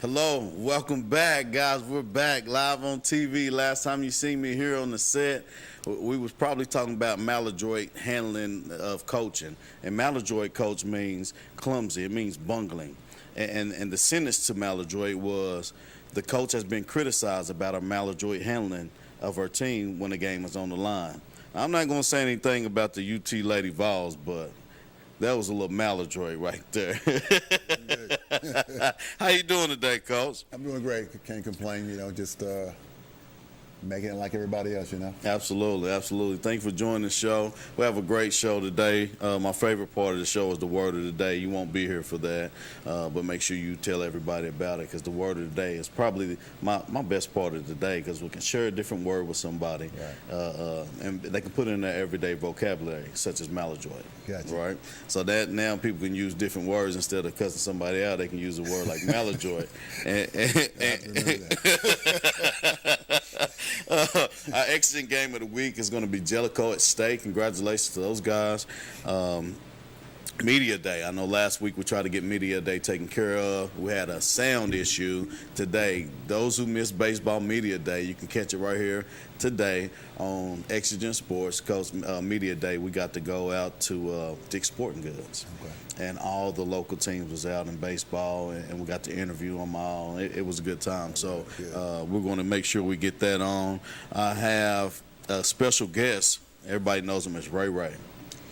Hello, welcome back, guys. We're back live on TV. Last time you seen me here on the set, we was probably talking about maladroit handling of coaching. And maladroit coach means clumsy. It means bungling. And the sentence to maladroit was the coach has been criticized about our maladroit handling of our team when the game is on the line. I'm not going to say anything about the UT Lady Vols, but that was a little maladroit right there. How you doing today, Coach? I'm doing great. Can't complain. Just making it like everybody else. Absolutely, absolutely. Thank you for joining the show. We have a great show today. My favorite part of the show is the word of the day. You won't be here for that, but make sure you tell everybody about it, because the word of the day is probably my best part of the day, because we can share a different word with somebody, right. And they can put it in their everyday vocabulary, such as maladroit. Gotcha. Right? So that now people can use different words instead of cussing somebody out. They can use a word like maladroit. Our Exigent game of the week is going to be Jellicoe at Stake. Congratulations to those guys. Media Day. I know last week we tried to get Media Day taken care of. We had a sound issue today. Those who missed Baseball Media Day, you can catch it right here today on Exigent Sports. Coach, Media Day, we got to go out to Dick's Sporting Goods. Okay. And all the local teams was out in baseball, and we got to interview them all. It was a good time. So we're going to make sure we get that on. I have a special guest. Everybody knows him as Ray Ray.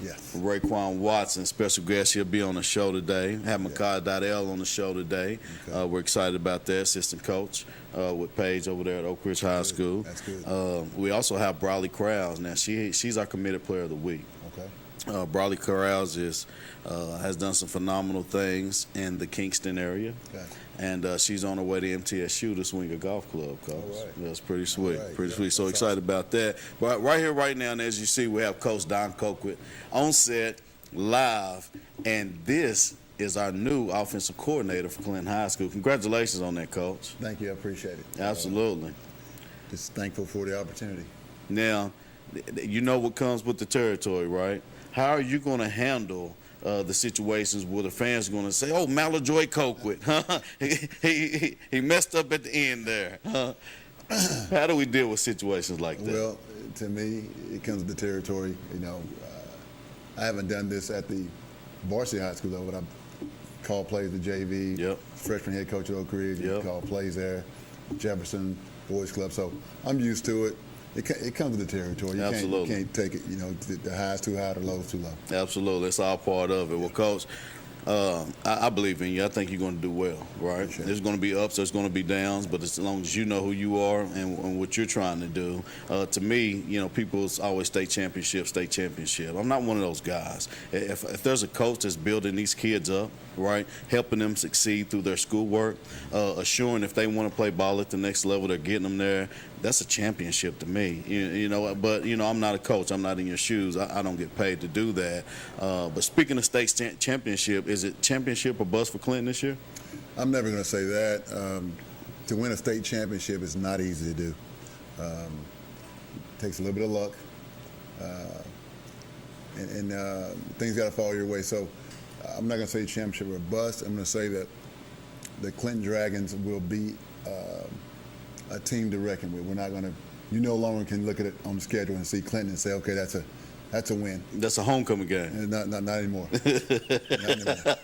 Yes. Raekwon Watson, special guest. He'll be on the show today. Have Makai Dodell on the show today. Okay. We're excited about that. Assistant coach with Paige over there at Oak Ridge High School. That's good. We also have Briley Krause. Now, she's our committed player of the week. Okay. Briley Krause has done some phenomenal things in the Kingston area. Okay. And she's on her way to MTSU to swing a golf club, Coach. All right. That's pretty sweet. Right. Pretty sweet. So excited about that. But right here, right now, and as you see, we have Coach Don Colquitt on set, live, and this is our new offensive coordinator for Clinton High School. Congratulations on that, Coach. Thank you. I appreciate it. Absolutely. Just thankful for the opportunity. Now, you know what comes with the territory, right? How are you going to handle the situations where the fans are going to say, "Oh, maladroit Colquitt, huh? he messed up at the end there." Huh? How do we deal with situations like that? Well, to me, it comes with the territory. I haven't done this at the varsity high school, though, but I've called plays at JV. Yep. Freshman head coach at Oak Ridge. Yep. Called plays there. Jefferson Boys Club. So I'm used to it. It comes with the territory. You can't take it, the high's too high, the low's too low. Absolutely. It's all part of it. Well, Coach, I believe in you. I think you're going to do well, right? Sure. There's going to be ups, there's going to be downs, but as long as you know who you are and what you're trying to do, to me, people always state championship. I'm not one of those guys. If there's a coach that's building these kids up, right, helping them succeed through their schoolwork, assuring if they want to play ball at the next level, they're getting them there, that's a championship to me. But I'm not a coach. I'm not in your shoes. I don't get paid to do that. But speaking of state championship, is it championship or bust for Clinton this year? I'm never going to say that. To win a state championship is not easy to do. Takes a little bit of luck, and things got to fall your way. So I'm not going to say championship or bust. I'm going to say that the Clinton Dragons will be a team to reckon with. We're not going to. You no longer can look at it on the schedule and see Clinton and say, okay, that's a win. That's a homecoming game. Not anymore. Not anymore.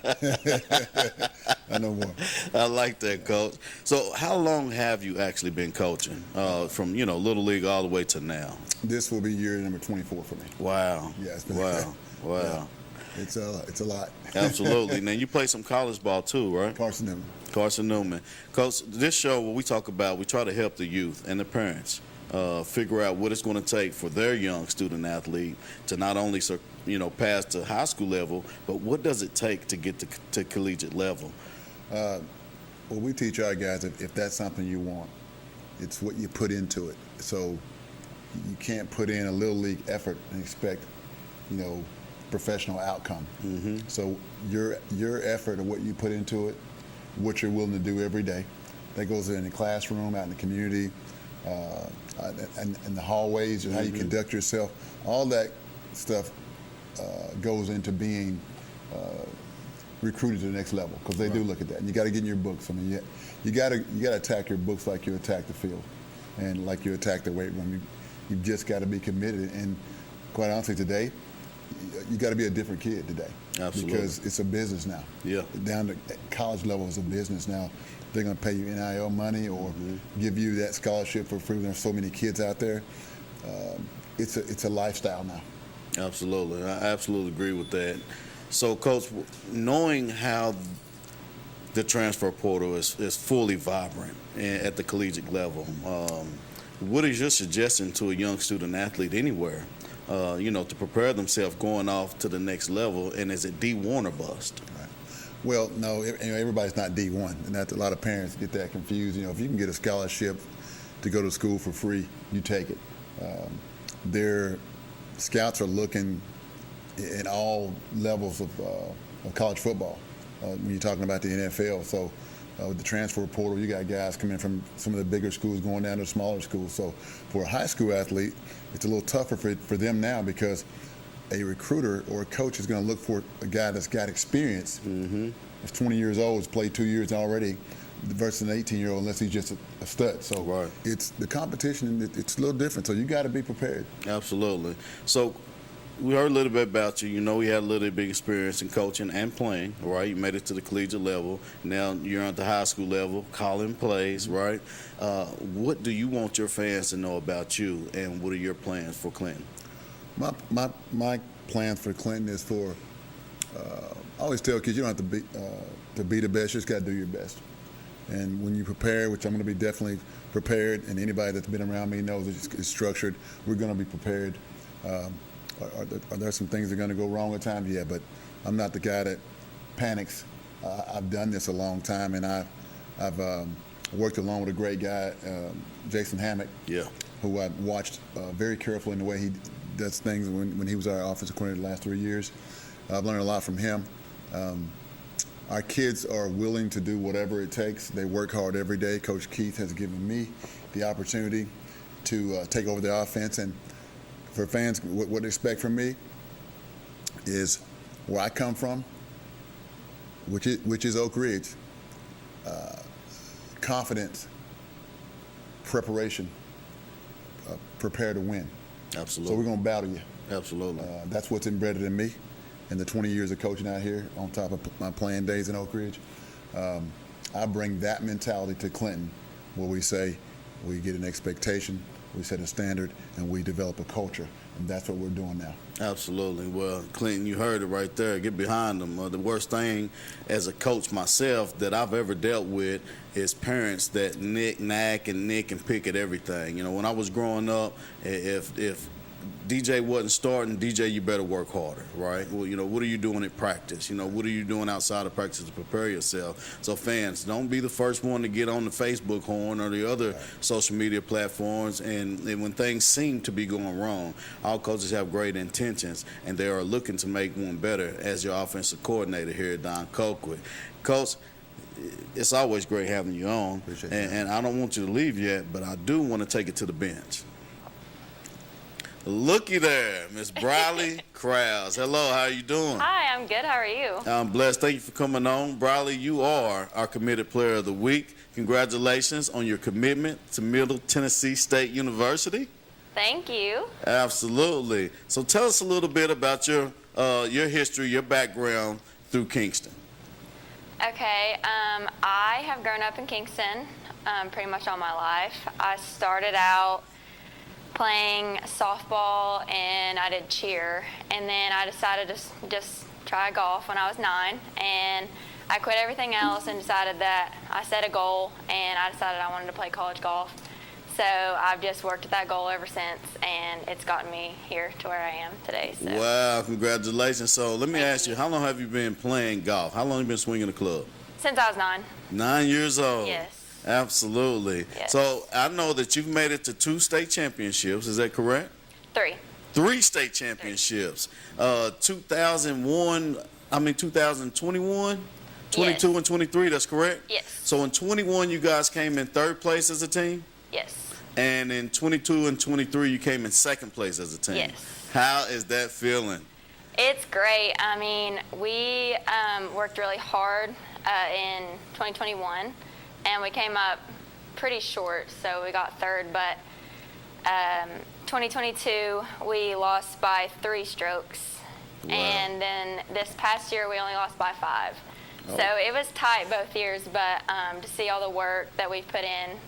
Not no more. I like that, Coach. So how long have you actually been coaching from, Little League all the way to now? This will be year number 24 for me. Wow. Yeah, it's been wow. Yeah. It's a lot. Absolutely. Now, you play some college ball too, right? Carson Newman. Coach, this show, what we talk about, we try to help the youth and the parents figure out what it's going to take for their young student athlete to not only pass to high school level, but what does it take to get to collegiate level? Well, we teach our guys if that's something you want, it's what you put into it. So you can't put in a little league effort and expect, professional outcome. Mm-hmm. So your effort of what you put into it, what you're willing to do every day, that goes in the classroom, out in the community, and the hallways, and how you conduct yourself. All that stuff goes into being recruited to the next level, because they do look at that. And you got to get in your books. I mean, you got to attack your books like you attack the field, and like you attack the weight room. You just got to be committed. And quite honestly, today, you got to be a different kid today. Absolutely. Because it's a business now. Yeah. Down to college level is a business now. They're going to pay you NIL money or give you that scholarship for free. There's so many kids out there. It's a lifestyle now. Absolutely. I absolutely agree with that. So, Coach, knowing how the transfer portal is fully vibrant at the collegiate level, what is your suggestion to a young student athlete anywhere, to prepare themselves going off to the next level, and is it D1 or bust? Right. Well, no, everybody's not D1, and that's a lot of parents get that confused. If you can get a scholarship to go to school for free, you take it. Their scouts are looking in all levels of college football when you're talking about the NFL. So with the transfer portal, you got guys coming from some of the bigger schools going down to smaller schools. So for a high school athlete, it's a little tougher for them now, because a recruiter or a coach is going to look for a guy that's got experience. That's 20 years old, has played 2 years already, versus an 18-year-old, unless he's just a stud. So it's the competition, it's a little different. So you got to be prepared. Absolutely. So we heard a little bit about you. You had a little bit of experience in coaching and playing, right? You made it to the collegiate level. Now you're at the high school level, calling plays, right? What do you want your fans to know about you, and what are your plans for Clinton? My plans for Clinton is for, I always tell kids, you don't have to be the best, you just got to do your best. And when you prepare, which I'm going to be definitely prepared, and anybody that's been around me knows it's structured, we're going to be prepared. Are there some things that are going to go wrong at times? Yeah, but I'm not the guy that panics. I've done this a long time, and I've worked along with a great guy, Jason Hammock, who I watched very carefully in the way he does things when he was our offensive coordinator the last 3 years. I've learned a lot from him. Our kids are willing to do whatever it takes. They work hard every day. Coach Keith has given me the opportunity to take over the offense. And for fans, what they expect from me is where I come from, which is Oak Ridge. Confidence, preparation, prepare to win. Absolutely. So we're going to battle you. Absolutely. That's what's embedded in me, and the 20 years of coaching out here on top of my playing days in Oak Ridge. I bring that mentality to Clinton, where we say we get an expectation, we set a standard, and we develop a culture. And that's what we're doing now. Absolutely. Well, Clinton, you heard it right there. Get behind them. The worst thing as a coach myself that I've ever dealt with is parents that nag and pick at everything. When I was growing up, if DJ wasn't starting, DJ, you better work harder, right? Well, what are you doing at practice? What are you doing outside of practice to prepare yourself? So fans, don't be the first one to get on the Facebook horn or the other social media platforms. And when things seem to be going wrong, all coaches have great intentions, and they are looking to make one better as your offensive coordinator here at Don Colquitt. Coach, it's always great having you on. And I don't want you to leave yet, but I do want to take it to the bench. Looky there, Miss Briley Krause. Hello, how are you doing? Hi, I'm good. How are you? I'm blessed. Thank you for coming on. Briley, you are our committed player of the week. Congratulations on your commitment to Middle Tennessee State University. Thank you. Absolutely. So tell us a little bit about your history, your background through Kingston. Okay, I have grown up in Kingston pretty much all my life. I started out playing softball and I did cheer, and then I decided to just try golf when I was 9, and I quit everything else and decided that I set a goal, and I decided I wanted to play college golf. So I've just worked at that goal ever since, and it's gotten me here to where I am today. So. Wow, congratulations. So let me ask you, how long have you been playing golf? How long have you been swinging the club? Since I was 9. 9 years old? Yes. Absolutely. Yes. So I know that you've made it to 2 state championships. Is that correct? 3. 3 state championships. 2021, 22 yes. and 23, that's correct? Yes. So in 21, you guys came in 3rd place as a team? Yes. And in 22 and 23, you came in 2nd place as a team. Yes. How is that feeling? It's great. I mean, we worked really hard in 2021, and we came up pretty short, so we got third. But 2022, we lost by 3 strokes, Wow. and then this past year, we only lost by 5. Oh. So it was tight both years, but to see all the work that we've put in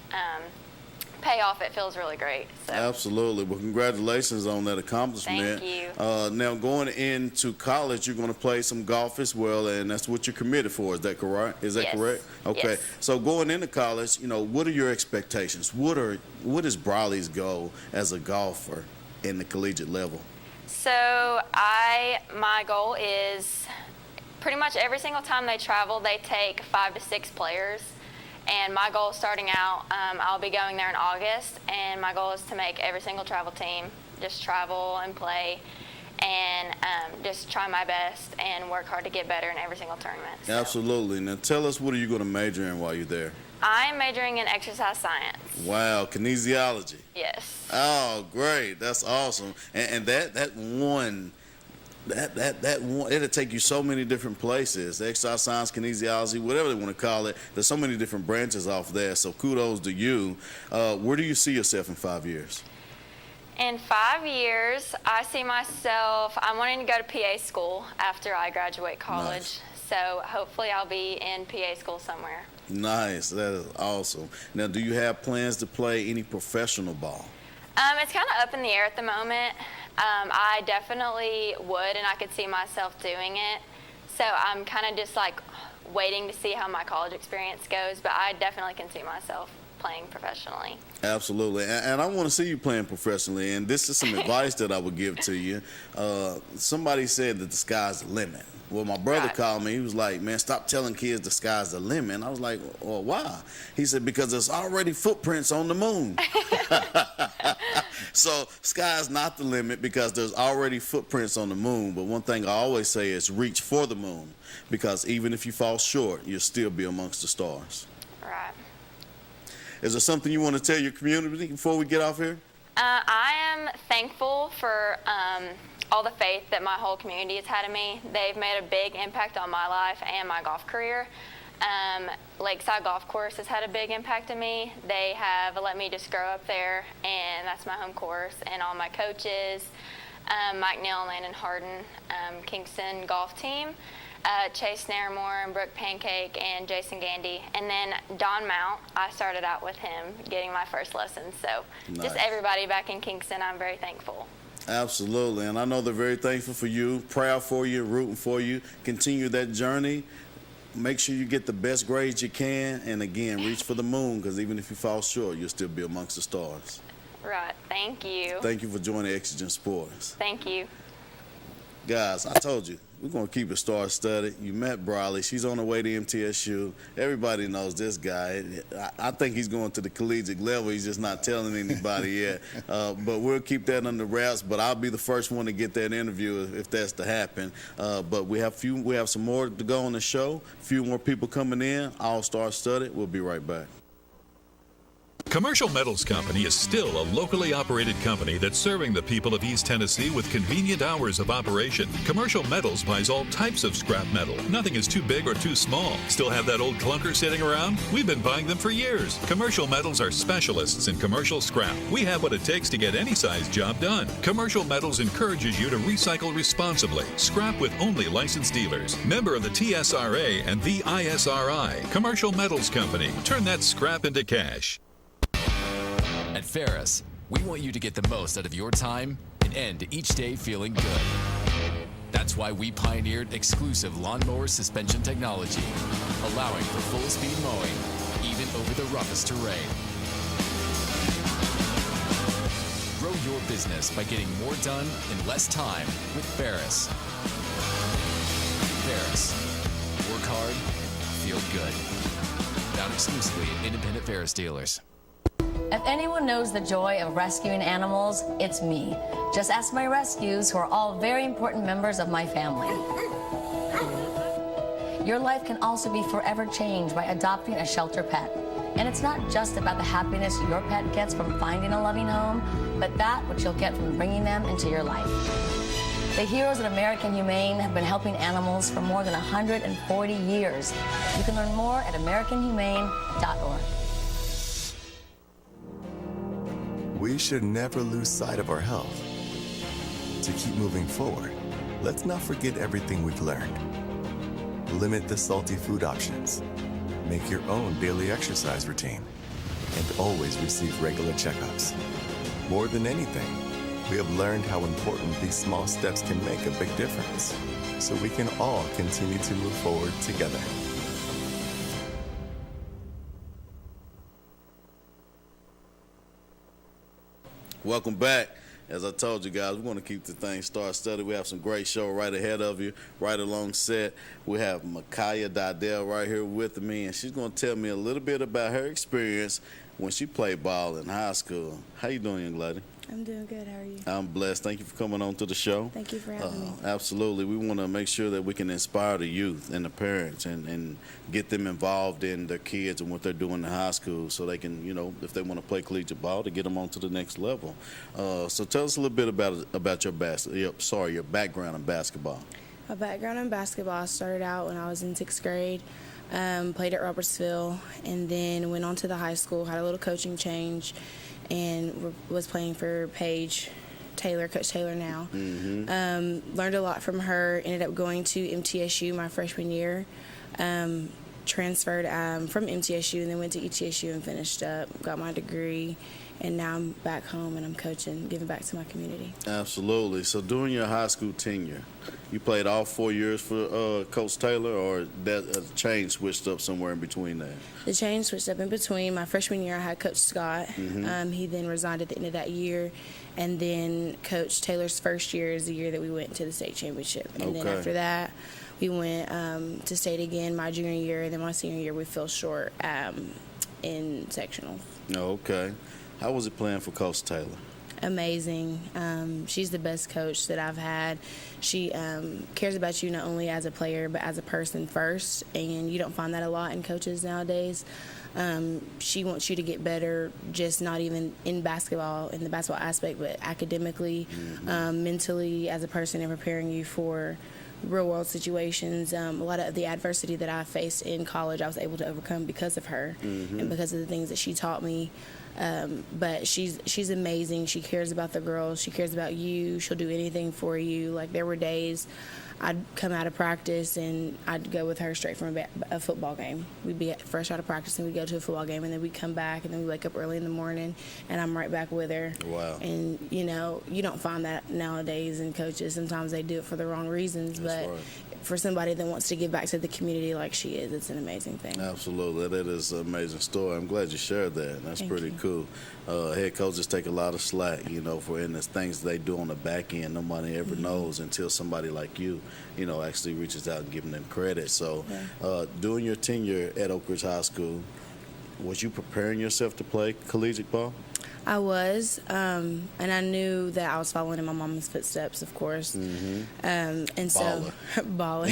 pay off, it feels really great. So. Absolutely. Well, congratulations on that accomplishment. Thank you. Now, going into college, you're going to play some golf as well, and that's what you're committed for. Is that correct? Is that Yes. correct? Okay. Yes. So going into college, what are your expectations? What is Briley's goal as a golfer in the collegiate level? So my goal is pretty much every single time they travel, they take 5 to 6 players. And my goal starting out, I'll be going there in August, and my goal is to make every single travel team, just travel and play, and just try my best and work hard to get better in every single tournament. So. Absolutely. Now tell us, what are you going to major in while you're there? I'm majoring in exercise science. Wow, kinesiology. Yes. Oh, great. That's awesome. And that one, it'll take you so many different places. Exercise science, kinesiology, whatever they want to call it. There's so many different branches off there. So kudos to you. Where do you see yourself in 5 years? In 5 years, I see myself, I'm wanting to go to PA school after I graduate college. Nice. So hopefully I'll be in PA school somewhere. Nice. That is awesome. Now, do you have plans to play any professional ball? It's kind of up in the air at the moment. I definitely would, and I could see myself doing it. So I'm kind of just like waiting to see how my college experience goes, but I definitely can see myself playing professionally. Absolutely. And I want to see you playing professionally, and this is some advice that I would give to you. Somebody said that the sky's the limit. Well, my brother Right. called me. He was like, man, stop telling kids the sky's the limit. And I was like, well, why? He said, because there's already footprints on the moon. So sky's not the limit because there's already footprints on the moon. But one thing I always say is reach for the moon, because even if you fall short, you'll still be amongst the stars. Right. Is there something you want to tell your community before we get off here? I am thankful for all the faith that my whole community has had in me. They've made a big impact on my life and my golf career. Lakeside Golf Course has had a big impact on me. They have let me just grow up there, and that's my home course. And all my coaches, Mike Neal and Landon Harden, Kingston golf team, Chase Naramore and Brooke Pancake and Jason Gandy. And then Don Mount, I started out with him getting my first lessons. So just Nice. everybody back in Kingston, I'm very thankful. Absolutely, and I know they're very thankful for you, proud for you, rooting for you. Continue that journey. Make sure you get the best grades you can, and again, reach for the moon, because even if you fall short, you'll still be amongst the stars. Right. Thank you. Thank you for joining Exigent Sports. Thank you. Guys, I told you, we're going to keep it star-studded. You met Briley. She's on her way to MTSU. Everybody knows this guy. I think he's going to the collegiate level. He's just not telling anybody yet. But we'll keep that under wraps. But I'll be the first one to get that interview if that's to happen. But we have some more to go on the show. A few more people coming in. All star-studded. We'll be right back. Commercial Metals Company is still a locally operated company that's serving the people of East Tennessee with convenient hours of operation. Commercial Metals buys all types of scrap metal. Nothing is too big or too small. Still have that old clunker sitting around? We've been buying them for years. Commercial Metals are specialists in commercial scrap. We have what it takes to get any size job done. Commercial Metals encourages you to recycle responsibly. Scrap with only licensed dealers. Member of the TSRA and the ISRI. Commercial Metals Company. Turn that scrap into cash. At Ferris, we want you to get the most out of your time and end each day feeling good. That's why we pioneered exclusive lawnmower suspension technology, allowing for full-speed mowing, even over the roughest terrain. Grow your business by getting more done in less time with Ferris. Ferris. Work hard, feel good. Found exclusively at independent Ferris dealers. If anyone knows the joy of rescuing animals, it's me. Just ask my rescues, who are all very important members of my family. Your life can also be forever changed by adopting a shelter pet. And it's not just about the happiness your pet gets from finding a loving home, but that which you'll get from bringing them into your life. The heroes at American Humane have been helping animals for more than 140 years. You can learn more at AmericanHumane.org. We should never lose sight of our health. To keep moving forward, let's not forget everything we've learned. Limit the salty food options. Make your own daily exercise routine. And always receive regular checkups. More than anything, we have learned how important these small steps can make a big difference, so we can all continue to move forward together. Welcome back. As I told you guys, we're going to keep the thing star-studded. We have some great show right ahead of you, right along set. We have Micaiah Didell right here with me, and she's going to tell me a little bit about her experience when she played ball in high school. How you doing, young lady? I'm doing good. How are you? I'm blessed. Thank you for coming on to the show. Thank you for having me. Absolutely. We want to make sure that we can inspire the youth and the parents and get them involved in their kids and what they're doing in high school so they can, if they want to play collegiate ball, to get them on to the next level. So tell us a little bit about your background in basketball. My background in basketball started out when I was in 6th grade. Played at Robertsville and then went on to the high school, had a little coaching change, and was playing for Paige Taylor, Coach Taylor now. Mm-hmm. Learned a lot from her, ended up going to MTSU my freshman year. Transferred from MTSU and then went to ETSU and finished up, got my degree, and now I'm back home and I'm coaching, giving back to my community. Absolutely. So during your high school tenure, you played all 4 years for Coach Taylor, or that change switched up somewhere in between there? The change switched up in between. My freshman year, I had Coach Scott. Mm-hmm. He then resigned at the end of that year. And then Coach Taylor's first year is the year that we went to the state championship. And then after that, we went to state again my junior year. And then my senior year, we fell short in sectionals. Okay. How was it playing for Coach Taylor? Amazing. She's the best coach that I've had. She cares about you not only as a player but as a person first, and you don't find that a lot in coaches nowadays. She wants you to get better, just not even in basketball, in the basketball aspect, but academically, mentally as a person, and preparing you for real-world situations. A lot of the adversity that I faced in college, I was able to overcome because of her and because of the things that she taught me. But she's amazing. She cares about the girls. She cares about you. She'll do anything for you. Like, there were days I'd come out of practice and I'd go with her straight from a football game. We'd be fresh out of practice and we'd go to a football game, and then we'd come back and then we'd wake up early in the morning and I'm right back with her. Wow. And, you don't find that nowadays in coaches. Sometimes they do it for the wrong reasons. That's but right. For somebody that wants to give back to the community like she is, it's an amazing thing. Absolutely. That is an amazing story. I'm glad you shared that. That's pretty cool. Head coaches take a lot of slack, for the things they do on the back end. Nobody ever knows until somebody like you, actually reaches out and giving them credit. So during your tenure at Oak Ridge High School, was you preparing yourself to play collegiate ball? I was, and I knew that I was following in my mom's footsteps, of course. And so, baller.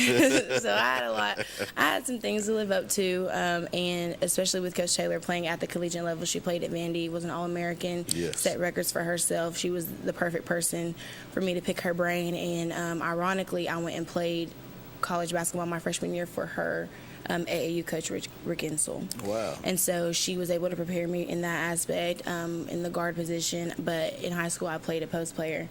So I had some things to live up to, and especially with Coach Taylor playing at the collegiate level. She played at Vandy, was an All-American, set records for herself. She was the perfect person for me to pick her brain, and ironically, I went and played college basketball my freshman year for her. AAU coach Rick Insel. Wow. And so she was able to prepare me in that aspect, in the guard position. But in high school, I played a post player.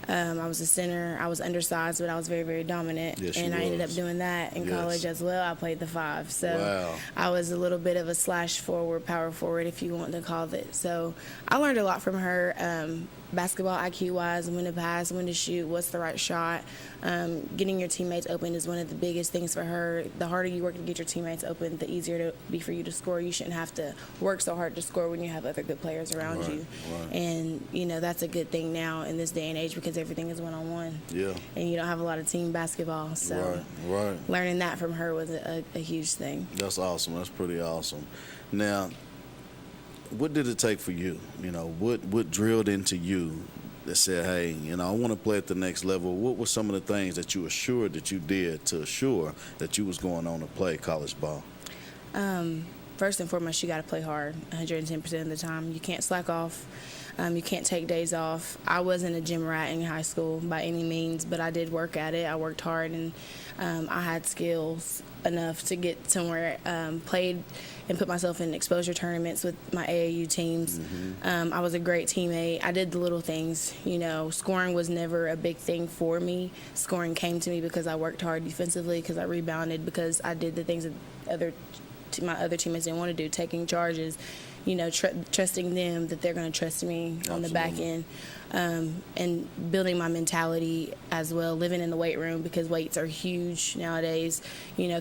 I was a center. I was undersized, but I was very, very dominant. Yes, and I ended up doing that in college as well. I played the 5. So I was a little bit of a slash forward, power forward, if you want to call it. So I learned a lot from her. Basketball IQ-wise, when to pass, when to shoot, what's the right shot. Getting your teammates open is one of the biggest things for her. The harder you work to get your teammates open, the easier it will be for you to score. You shouldn't have to work so hard to score when you have other good players around you. Right. And, that's a good thing now in this day and age because everything is one-on-one. Yeah. And you don't have a lot of team basketball. So learning that from her was a huge thing. That's awesome. That's pretty awesome. Now, what did it take for you? What drilled into you that said, hey, I want to play at the next level? What were some of the things that you assured that you did to assure that you was going on to play college ball? First and foremost, you got to play hard 110% of the time. You can't slack off. You can't take days off. I wasn't a gym rat in high school by any means, but I did work at it. I worked hard, and I had skills enough to get somewhere. Played and put myself in exposure tournaments with my AAU teams. I was a great teammate. I did the little things. Scoring was never a big thing for me. Scoring came to me because I worked hard defensively, because I rebounded, because I did the things that my other teammates didn't want to do, taking charges, trusting them that they're going to trust me on the back end, and building my mentality as well, living in the weight room, because weights are huge nowadays.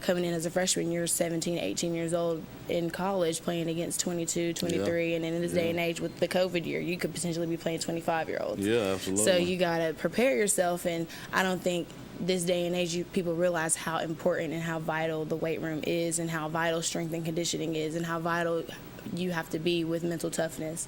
Coming in as a freshman, you're 17, 18 years old in college playing against 22, 23, and in this day and age with the COVID year, you could potentially be playing 25-year-olds. Yeah, absolutely. So you got to prepare yourself, and I don't think this day and age people realize how important and how vital the weight room is, and how vital strength and conditioning is, and how vital you have to be with mental toughness.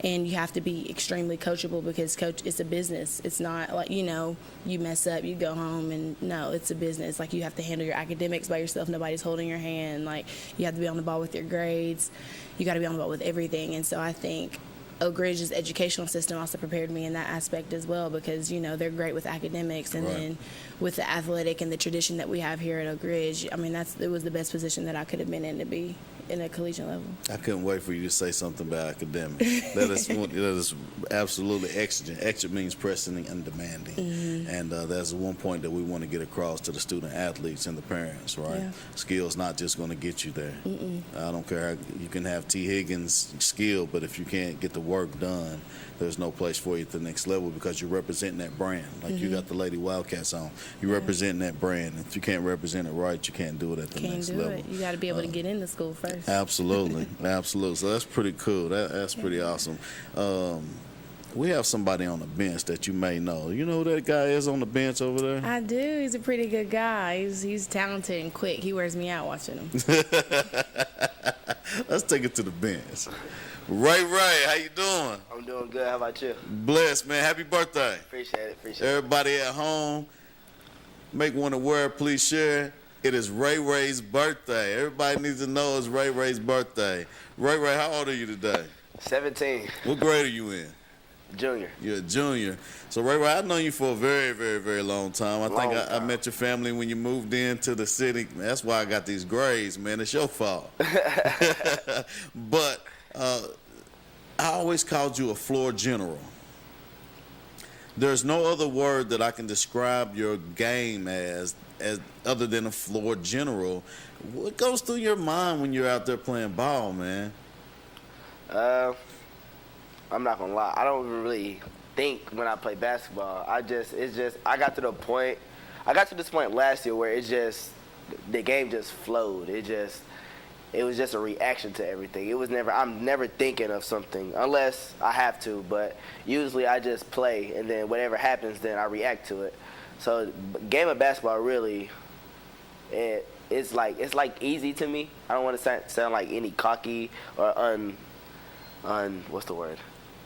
And you have to be extremely coachable, because it's a business. It's not like, you mess up, you go home, and no, it's a business. Like, you have to handle your academics by yourself. Nobody's holding your hand. Like, you have to be on the ball with your grades. You got to be on the ball with everything. And so I think Oak Ridge's educational system also prepared me in that aspect as well, because they're great with academics, and then with the athletic and the tradition that we have here at Oak Ridge, it was the best position that I could have been in, to be in a collegiate level. I couldn't wait for you to say something about academics. That is absolutely exigent. Exigent means pressing and demanding, and that's one point that we want to get across to the student athletes and the parents. Right? Yeah. Skill's not just going to get you there. I don't care how you can have T. Higgins' skill, but if you can't get the work done, there's no place for you at the next level, because you're representing that brand. Like you got the Lady Wildcats on. You're representing that brand. If you can't represent it right, you can't do it at the next level. You got to be able to get into school first. Absolutely. Absolutely. So that's pretty cool. That's pretty awesome. We have somebody on the bench that you may know. You know who that guy is on the bench over there? I do. He's a pretty good guy. He's talented and quick. He wears me out watching him. Let's take it to the bench. Ray, how you doing? I'm doing good. How about you? Blessed, man. Happy birthday. Appreciate it. Everybody at home, make one aware, please share. It is Ray's birthday. Everybody needs to know it's Ray's birthday. Ray, how old are you today? 17. What grade are you in? Junior. You're a junior. So, Ray, I've known you for a very, very, very long time. I met your family when you moved into the city. That's why I got these grades, man. It's your fault. But I always called you a floor general. There's no other word that I can describe your game as other than a floor general. What goes through your mind when you're out there playing ball, man? I'm not gonna lie. I don't really think when I play basketball. I got to this point last year where the game just flowed. It was just a reaction to everything. I'm never thinking of something unless I have to, but usually I just play, and then whatever happens, then I react to it. So game of basketball really, it's like easy to me. I don't want to sound like any cocky or what's the word?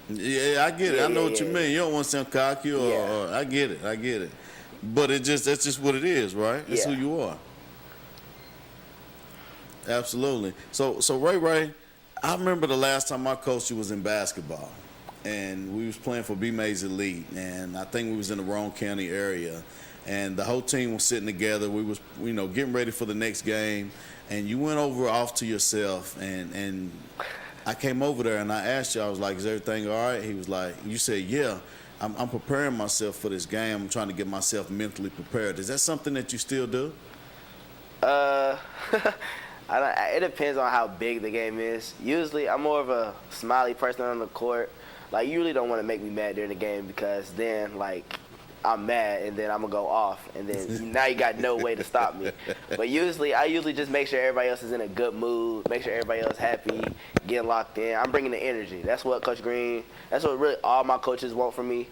Yeah, I get it. I know what you mean. You don't want to sound cocky or I get it. But that's just what it is, right? It's who you are. Absolutely. So Ray, I remember the last time I coached you was in basketball, and we was playing for B-Mays Elite, and I think we was in the Roane County area, and the whole team was sitting together. We was, getting ready for the next game, and you went off to yourself, and I came over there and I asked you, I was like, is everything all right? He was like, you said, yeah, I'm preparing myself for this game. I'm trying to get myself mentally prepared. Is that something that you still do? It depends on how big the game is. Usually, I'm more of a smiley person on the court. Like, you really don't want to make me mad during the game, because then, I'm mad, and then I'm going to go off, and then now you got no way to stop me. But I usually just make sure everybody else is in a good mood, make sure everybody else happy, getting locked in. I'm bringing the energy. That's what Coach Green, that's what really all my coaches want from me.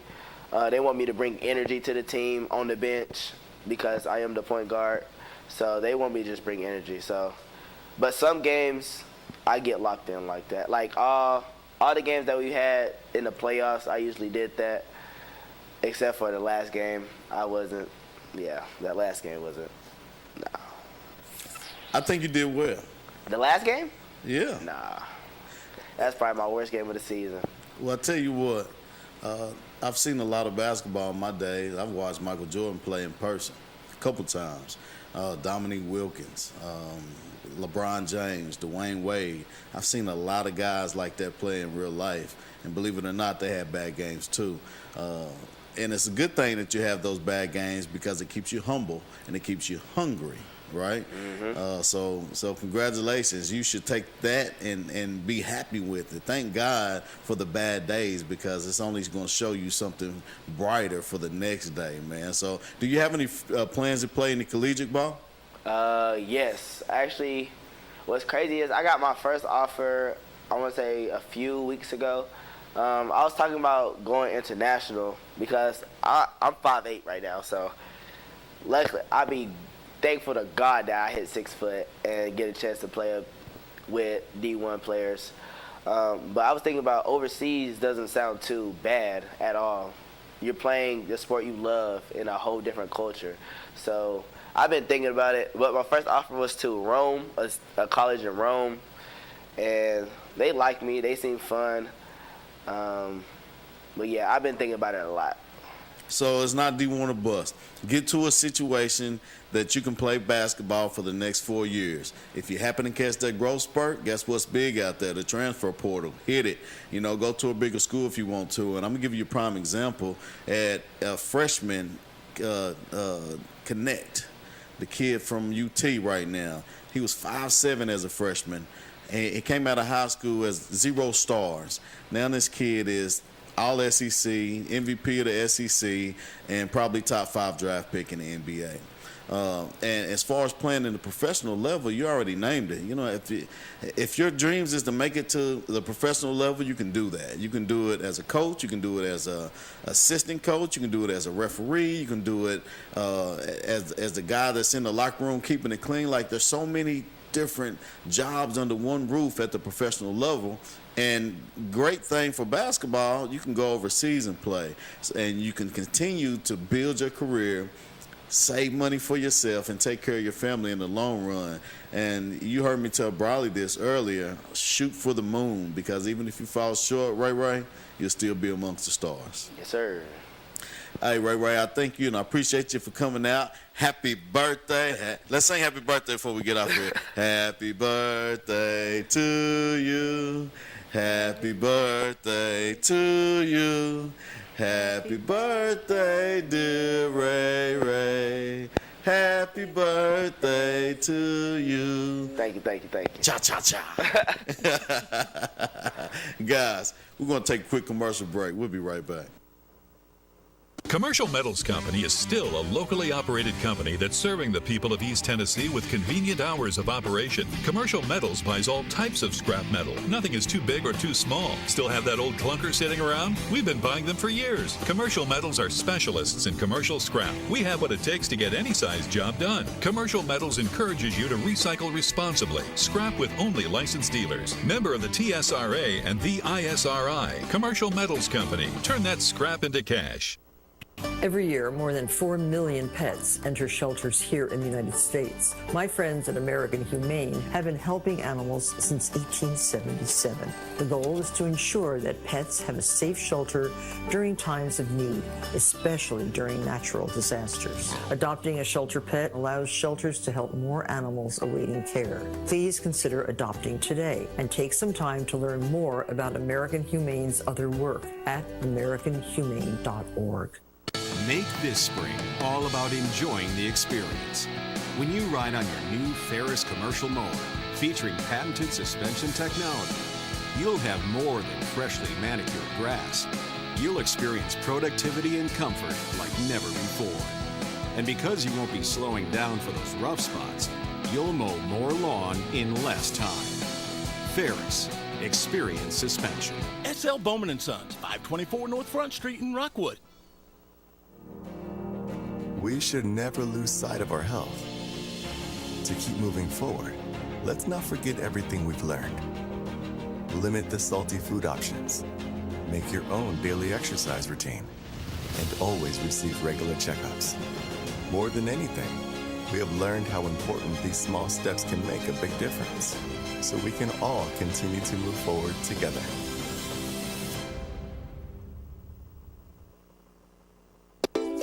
They want me to bring energy to the team on the bench, because I am the point guard. So they want me to just bring energy. But some games, I get locked in like that. Like all the games that we had in the playoffs, I usually did that. Except for the last game, I wasn't. Yeah, that last game wasn't. No. I think you did well. The last game? Yeah. Nah. That's probably my worst game of the season. Well, I tell you what, I've seen a lot of basketball in my days. I've watched Michael Jordan play in person a couple times. Dominique Wilkins, LeBron James, Dwayne Wade. I've seen a lot of guys like that play in real life. And believe it or not, they had bad games too. And it's a good thing that you have those bad games because it keeps you humble and it keeps you hungry, right? So congratulations. You should take that and be happy with it. Thank God for the bad days because it's only going to show you something brighter for the next day, man. So do you have any plans to play in the collegiate ball? Yes. Actually, what's crazy is I got my first offer, I want to say a few weeks ago. I was talking about going international because I'm 5'8" right now. So luckily, I be thankful to God that I hit 6 foot and get a chance to play up with D1 players. But I was thinking about overseas doesn't sound too bad at all. You're playing the sport you love in a whole different culture. So I've been thinking about it. But my first offer was to Rome, a college in Rome. And they liked me. They seemed fun. But yeah, I've been thinking about it a lot. So it's not D1 or bust. Get to a situation that you can play basketball for the next 4 years. If you happen to catch that growth spurt, guess what's big out there? The transfer portal. Hit it. You know, go to a bigger school if you want to. And I'm going to give you a prime example at a freshman Connect, the kid from UT right now. He was 5'7" as a freshman. And he came out of high school as 0 stars. Now this kid is all SEC, MVP of the SEC, and probably top 5 draft pick in the NBA. And as far as playing in the professional level, you already named it. You know, if your dreams is to make it to the professional level, you can do that. You can do it as a coach. You can do it as a assistant coach. You can do it as a referee. You can do it as the guy that's in the locker room keeping it clean. Like, there's so many different jobs under one roof at the professional level. And great thing for basketball, you can go overseas and play. And you can continue to build your career, save money for yourself, and take care of your family in the long run. And you heard me tell Briley this earlier, shoot for the moon, because even if you fall short, Ray, you'll still be amongst the stars. Yes, sir. Hey, Ray, I thank you, and I appreciate you for coming out. Happy birthday. Let's sing happy birthday before we get off here. Happy birthday to you. Happy birthday to you. Happy birthday, dear Ray. Happy birthday to you. Thank you. Cha-cha-cha. Guys, we're going to take a quick commercial break. We'll be right back. Commercial Metals Company is still a locally operated company that's serving the people of East Tennessee with convenient hours of operation. Commercial Metals buys all types of scrap metal. Nothing is too big or too small. Still have that old clunker sitting around? We've been buying them for years. Commercial Metals are specialists in commercial scrap. We have what it takes to get any size job done. Commercial Metals encourages you to recycle responsibly. Scrap with only licensed dealers. Member of the TSRA and the ISRI. Commercial Metals Company. Turn that scrap into cash. Every year, more than 4 million pets enter shelters here in the United States. My friends at American Humane have been helping animals since 1877. The goal is to ensure that pets have a safe shelter during times of need, especially during natural disasters. Adopting a shelter pet allows shelters to help more animals awaiting care. Please consider adopting today and take some time to learn more about American Humane's other work at americanhumane.org. Make this spring all about enjoying the experience. When you ride on your new Ferris commercial mower featuring patented suspension technology, you'll have more than freshly manicured grass. You'll experience productivity and comfort like never before. And because you won't be slowing down for those rough spots, you'll mow more lawn in less time. Ferris, experience suspension. SL Bowman & Sons, 524 North Front Street in Rockwood. We should never lose sight of our health. To keep moving forward, let's not forget everything we've learned. Limit the salty food options. Make your own daily exercise routine. And always receive regular checkups. More than anything, we have learned how important these small steps can make a big difference, so we can all continue to move forward together.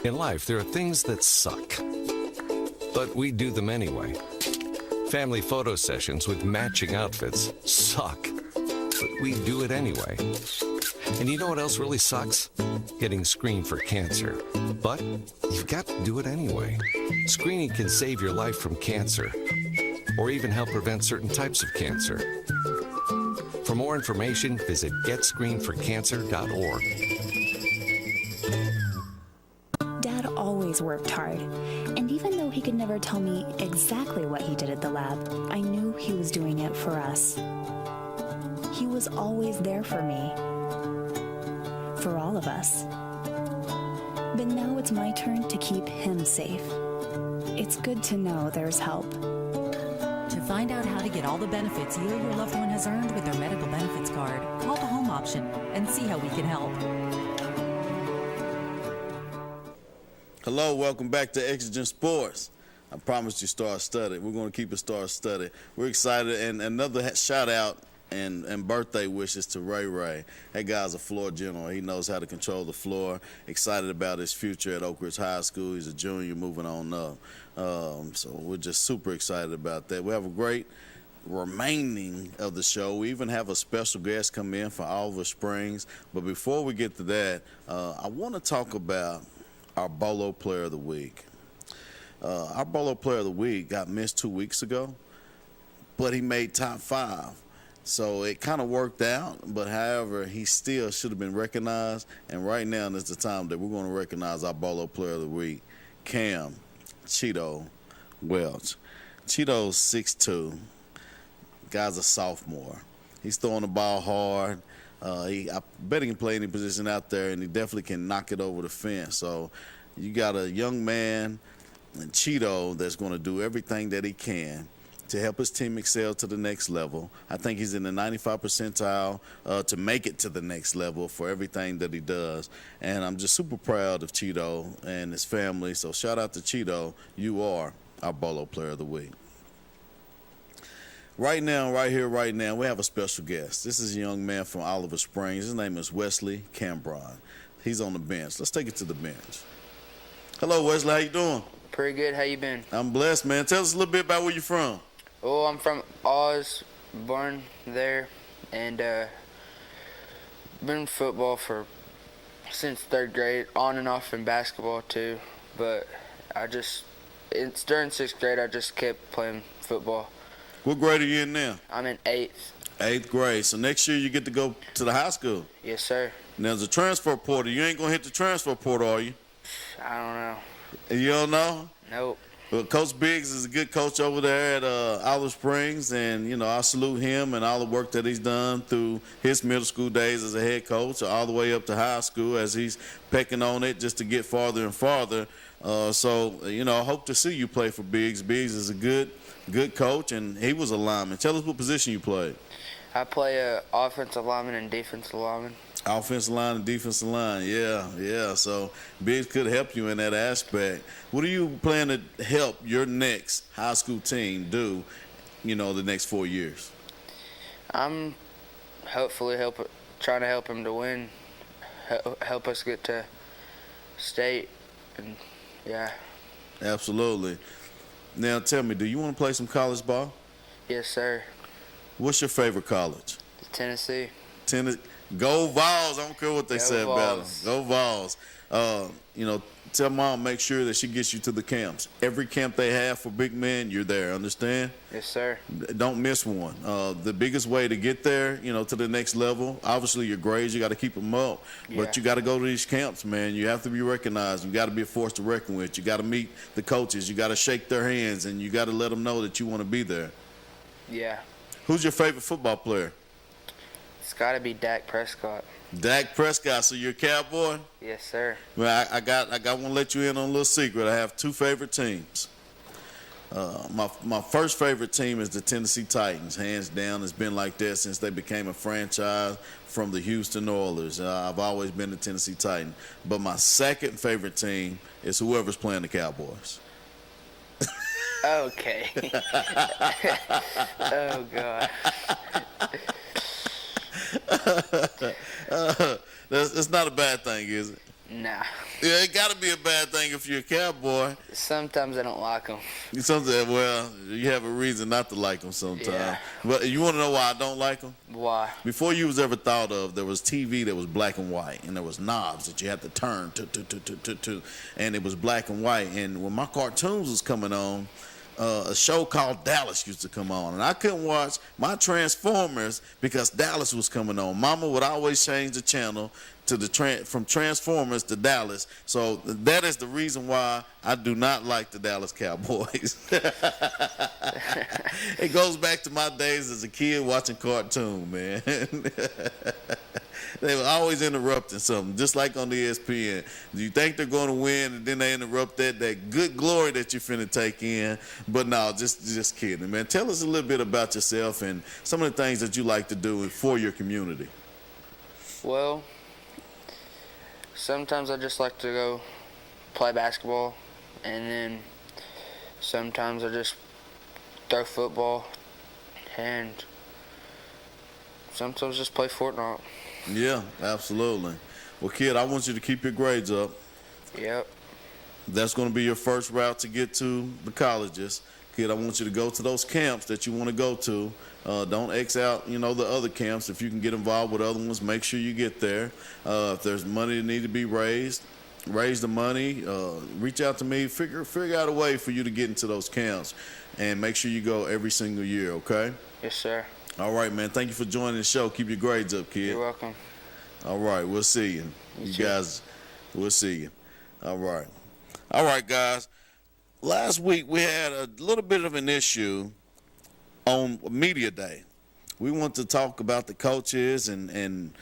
In life, there are things that suck, but we do them anyway. Family photo sessions with matching outfits suck, but we do it anyway. And you know what else really sucks? Getting screened for cancer. But you've got to do it anyway. Screening can save your life from cancer, or even help prevent certain types of cancer. For more information, visit getscreenedforcancer.org. Dad always worked hard, and even though he could never tell me exactly what he did at the lab, I knew he was doing it for us. He was always there for me, for all of us. But now it's my turn to keep him safe. It's good to know there's help. To find out how to get all the benefits you or your loved one has earned with their medical benefits card, call the home option and see how we can help. Hello, welcome back to Exigent Sports. I promised you star-studded. We're going to keep it star-studded. We're excited, and another shout-out and birthday wishes to Ray Ray. That guy's a floor general. He knows how to control the floor. Excited about his future at Oak Ridge High School. He's a junior moving on up. So we're just super excited about that. We have a great remaining of the show. We even have a special guest come in for Oliver Springs. But before we get to that, I want to talk about our Bolo Player of the Week. Our Bolo Player of the Week got missed 2 weeks ago, but he made top 5. So it kind of worked out, but however, he still should have been recognized. And right now is the time that we're going to recognize our Bolo Player of the Week, Cam Cheeto Welch. Cheeto's 6'2". Guy's a sophomore. He's throwing the ball hard. I bet he can play any position out there, and he definitely can knock it over the fence. So you got a young man, Cheeto, that's going to do everything that he can to help his team excel to the next level. I think he's in the 95th percentile to make it to the next level for everything that he does. And I'm just super proud of Cheeto and his family. So shout out to Cheeto. You are our Bolo Player of the Week. Right now, right here, right now, we have a special guest. This is a young man from Oliver Springs. His name is Wesley Cambron. He's on the bench. Let's take it to the bench. Hello, Wesley. How you doing? Pretty good. How you been? I'm blessed, man. Tell us a little bit about where you're from. Oh, I'm from Oz, born there, and been in football since 3rd grade, on and off in basketball too. But it's during 6th grade I just kept playing football. What grade are you in now? I'm in 8th. 8th grade. So next year you get to go to the high school. Yes, sir. Now there's a transfer portal. You ain't gonna hit the transfer portal, are you? I don't know. You don't know? Nope. Well, Coach Biggs is a good coach over there at Olive Springs, and, you know, I salute him and all the work that he's done through his middle school days as a head coach all the way up to high school as he's pecking on it just to get farther and farther. So, you know, I hope to see you play for Biggs. Biggs is a good coach, and he was a lineman. Tell us what position you played. I play offensive lineman and defensive lineman. Offensive line and defensive line, yeah. So Biggs could help you in that aspect. What are you planning to help your next high school team do, you know, the next 4 years? I'm hopefully trying to help him to win, help us get to state, and yeah. Absolutely. Now tell me, do you want to play some college ball? Yes, sir. What's your favorite college? Tennessee. Go Vols. I don't care what they say about them. Go Vols. You know, tell Mom, make sure that she gets you to the camps. Every camp they have for big men, you're there. Understand? Yes, sir. Don't miss one. The biggest way to get there, you know, to the next level, obviously your grades, you got to keep them up. Yeah. But you got to go to these camps, man. You have to be recognized. You got to be a force to reckon with. You got to meet the coaches. You got to shake their hands, and you got to let them know that you want to be there. Yeah. Who's your favorite football player? It's got to be Dak Prescott. Dak Prescott. So you're a Cowboy? Yes, sir. Well, I want to let you in on a little secret. I have 2 favorite teams. My first favorite team is the Tennessee Titans. Hands down, it's been like that since they became a franchise from the Houston Oilers. I've always been the Tennessee Titan. But my second favorite team is whoever's playing the Cowboys. Okay. Oh, God. That's not a bad thing, is it? Nah. Yeah, it got to be a bad thing if you're a Cowboy. Sometimes I don't like them. Sometimes, well, you have a reason not to like them sometimes. Yeah. But you want to know why I don't like them? Why? Before you was ever thought of, there was TV that was black and white, and there was knobs that you had to turn to, and it was black and white. And when my cartoons was coming on, a show called Dallas used to come on, and I couldn't watch my Transformers because Dallas was coming on. Mama would always change the channel to from Transformers to Dallas. So that is the reason why I do not like the Dallas Cowboys. It goes back to my days as a kid watching cartoon, man. They were always interrupting something, just like on the ESPN. You think they're going to win, and then they interrupt that good glory that you're finna take in. But no, just kidding, man. Tell us a little bit about yourself and some of the things that you like to do for your community. Well, sometimes I just like to go play basketball, and then sometimes I just throw football, and sometimes just play Fortnite. Yeah, absolutely. Well, kid, I want you to keep your grades up. Yep. That's going to be your first route to get to the colleges. Kid, I want you to go to those camps that you want to go to. Don't X out, the other camps. If you can get involved with other ones, make sure you get there. If there's money that need to be raised, raise the money. Reach out to me. Figure out a way for you to get into those camps, and make sure you go every single year. Okay? Yes, sir. All right, man. Thank you for joining the show. Keep your grades up, kid. You're welcome. All right, we'll see you. You guys, we'll see you. All right. All right, guys. Last week we had a little bit of an issue on Media Day. We want to talk about the coaches and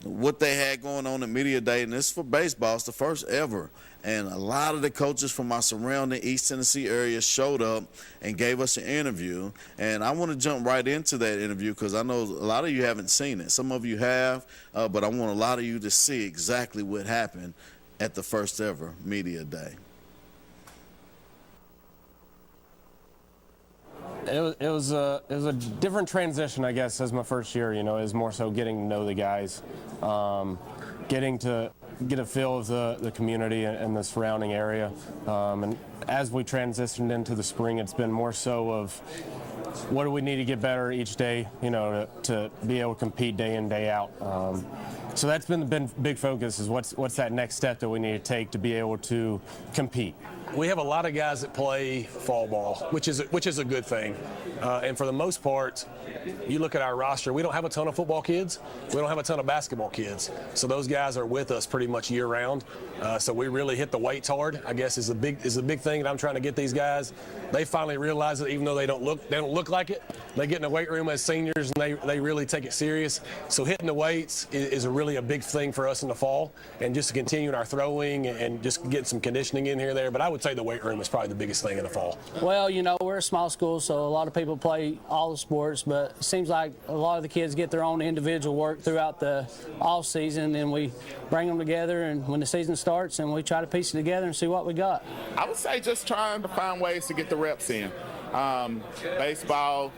what they had going on at Media Day, and this is for baseball. It's the first ever. And a lot of the coaches from our surrounding East Tennessee area showed up and gave us an interview. And I want to jump right into that interview because I know a lot of you haven't seen it. Some of you have, but I want a lot of you to see exactly what happened at the first ever Media Day. It was a different transition, I guess, as my first year. It was more so getting to know the guys, getting to get a feel of the community and the surrounding area. And as we transitioned into the spring, it's been more so of what do we need to get better each day, to be able to compete day in, day out. So that's been the big focus is what's that next step that we need to take to be able to compete. We have a lot of guys that play fall ball, which is a good thing. And for the most part, you look at our roster, we don't have a ton of football kids. We don't have a ton of basketball kids. So those guys are with us pretty much year round. So we really hit the weights hard, I guess is the big thing that I'm trying to get these guys. They finally realize that even though they don't look like it, they get in the weight room as seniors and they really take it serious. So hitting the weights is really a big thing for us in the fall, and just to continue our throwing and just get some conditioning in here there. But I would say the weight room is probably the biggest thing in the fall. Well, we're a small school, so a lot of people play all the sports, but it seems like a lot of the kids get their own individual work throughout the off season, and we bring them together, and when the season starts, and we try to piece it together and see what we got. I would say just trying to find ways to get the reps in. Baseball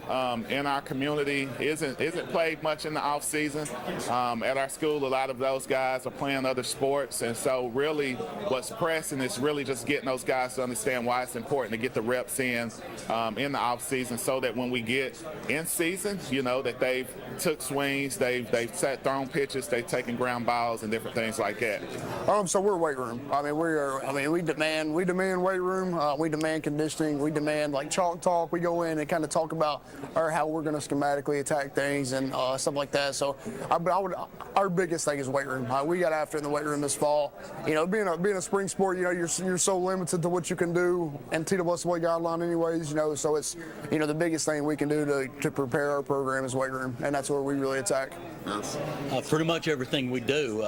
in our community isn't played much in the off season. At our school, a lot of those guys are playing other sports, and so really what's pressing is really just getting those guys to understand why it's important to get the reps in the off season, so that when we get in season, that they've took swings, they've thrown pitches, they've taken ground balls and different things like that. So we're weight room. We demand weight room. We demand conditioning. We demand chalk talk. We go in and kind of talk about how we're going to schematically attack things and stuff like that. So, our biggest thing is weight room. We got after in the weight room this fall. Being a spring sport, you're so limited to what you can do and TWSA guideline anyways. So it's the biggest thing we can do to prepare our program is weight room, and that's where we really attack. Pretty much everything we do.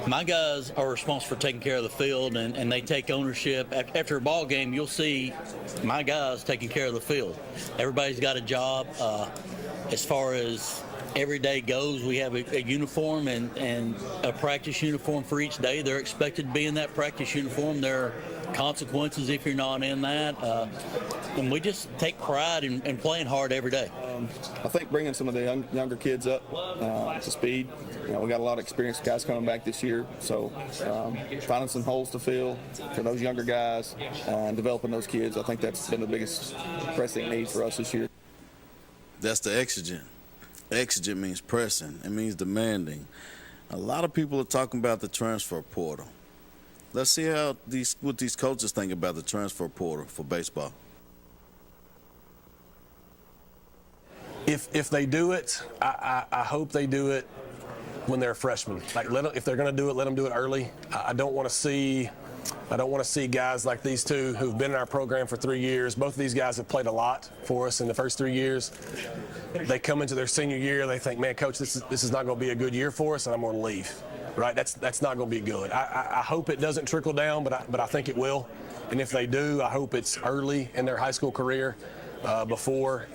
My guys are responsible for taking care of the field, and they take ownership. After a ball game, you'll see my guys taking care of the field. Everybody's got a job. As far as every day goes, we have a uniform and a practice uniform for each day. They're expected to be in that practice uniform. There are consequences if you're not in that. And we just take pride in playing hard every day. I think bringing some of the younger kids up to speed. We got a lot of experienced guys coming back this year, so finding some holes to fill for those younger guys and developing those kids, I think that's been the biggest pressing need for us this year. That's the exigent. Exigent means pressing. It means demanding. A lot of people are talking about the transfer portal. Let's see what these coaches think about the transfer portal for baseball. If they do it, I hope they do it when they're freshmen. Like, if they're going to do it, let them do it early. I don't want to see guys like these two who've been in our program for 3 years. Both of these guys have played a lot for us in the first 3 years. They come into their senior year, they think, man, coach, this is not going to be a good year for us, and I'm going to leave. Right? That's not going to be good. I hope it doesn't trickle down, but I think it will. And if they do, I hope it's early in their high school career. Before,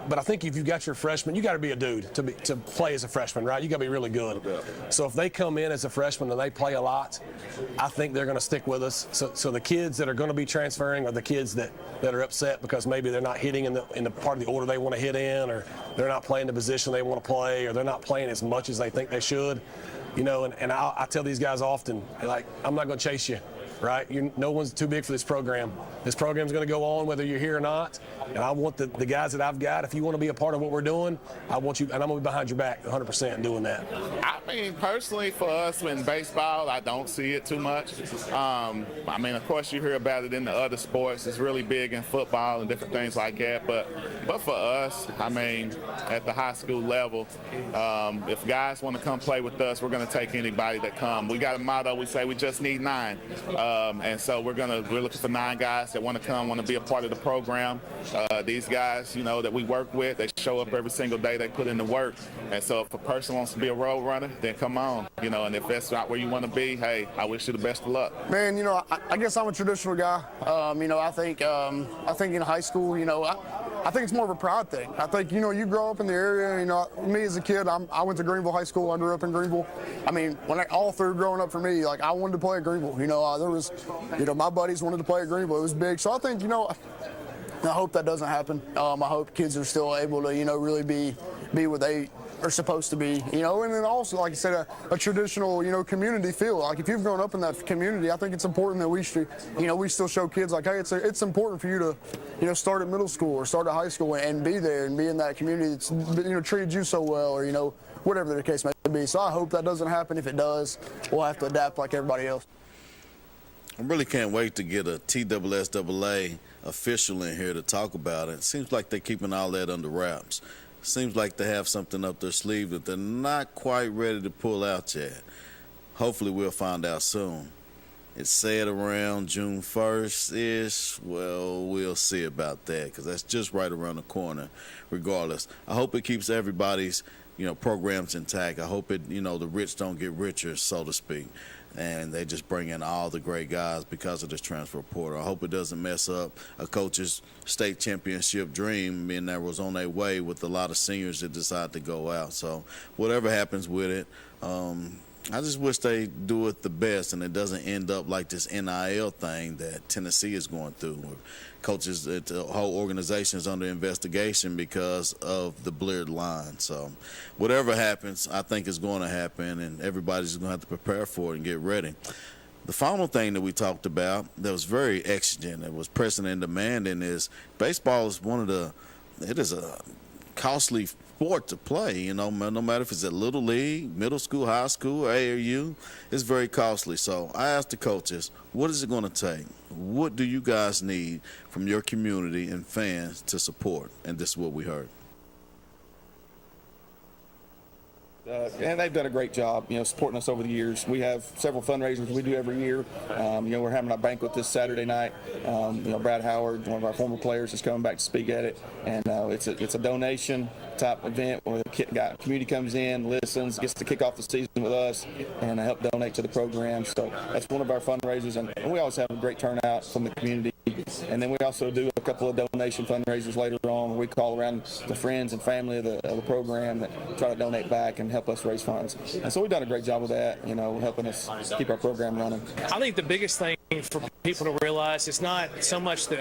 but I think if you got your freshman, you got to be a dude to play as a freshman, right? You got to be really good. So if they come in as a freshman and they play a lot, I think they're going to stick with us. So the kids that are going to be transferring are the kids that are upset because maybe they're not hitting in the part of the order they want to hit in, or they're not playing the position they want to play, or they're not playing as much as they think they should. And I tell these guys often, like, I'm not going to chase you. Right? No one's too big for this program. This program's going to go on whether you're here or not. And I want the guys that I've got, if you want to be a part of what we're doing, I want you, and I'm going to be behind your back 100% in doing that. I mean, personally, for us in baseball, I don't see it too much. I mean, of course, you hear about it in the other sports. It's really big in football and different things like that. But for us, I mean, at the high school level, if guys want to come play with us, we're going to take anybody that come. We got a motto. We say we just need 9. And so we're looking for 9 guys that want to come, want to be a part of the program. These guys, that we work with, they show up every single day. They put in the work. And so if a person wants to be a road runner, then come on. And if that's not where you want to be, hey, I wish you the best of luck. Man, I guess I'm a traditional guy. I think in high school, I think it's more of a pride thing. I think, you grow up in the area, me as a kid, I went to Greenville High School. I grew up in Greenville. I mean, all through growing up for me, like, I wanted to play at Greenville. There was, my buddies wanted to play at Greenville. It was big. So I think, I hope that doesn't happen. I hope kids are still able to, really be what they are supposed to be, and then also, like I said, a traditional, community feel. Like, if you've grown up in that community, I think it's important that we should, we still show kids, like, hey, it's important for you to, start at middle school or start at high school and be there and be in that community that's, treated you so well, or, whatever the case may be. So I hope that doesn't happen. If it does, we'll have to adapt like everybody else. I really can't wait to get a TSSAA official in here to talk about it. Seems like they're keeping all that under wraps. Seems like they have something up their sleeve that they're not quite ready to pull out yet. Hopefully we'll find out soon. It's said around June 1st-ish. Well, we'll see about that, because that's just right around the corner regardless. I hope it keeps everybody's programs intact. I hope it, the rich don't get richer, so to speak, and they just bring in all the great guys because of this transfer portal. I hope it doesn't mess up a coach's state championship dream, and that was on their way with a lot of seniors that decide to go out. So whatever happens with it, I just wish they do it the best and it doesn't end up like this NIL thing that Tennessee is going through, where coaches, the whole organization is under investigation because of the blurred line. So whatever happens, I think is going to happen, and everybody's going to have to prepare for it and get ready. The final thing that we talked about that was very exigent, that was pressing and demanding, is baseball is it is a costly sport to play, no matter if it's at Little League, middle school, high school, AAU, it's very costly. So I asked the coaches, what is it going to take? What do you guys need from your community and fans to support? And this is what we heard. And they've done a great job, supporting us over the years. We have several fundraisers we do every year. We're having our banquet this Saturday night. Brad Howard, one of our former players, is coming back to speak at it. And it's a donation type event where the community comes in, listens, gets to kick off the season with us, and help donate to the program. So that's one of our fundraisers. And we always have a great turnout from the community. And then we also do a couple of donation fundraisers later on where we call around the friends and family of the program that try to donate back and help us raise funds. And so we've done a great job with that, helping us keep our program running. I think the biggest thing for people to realize it's not so much the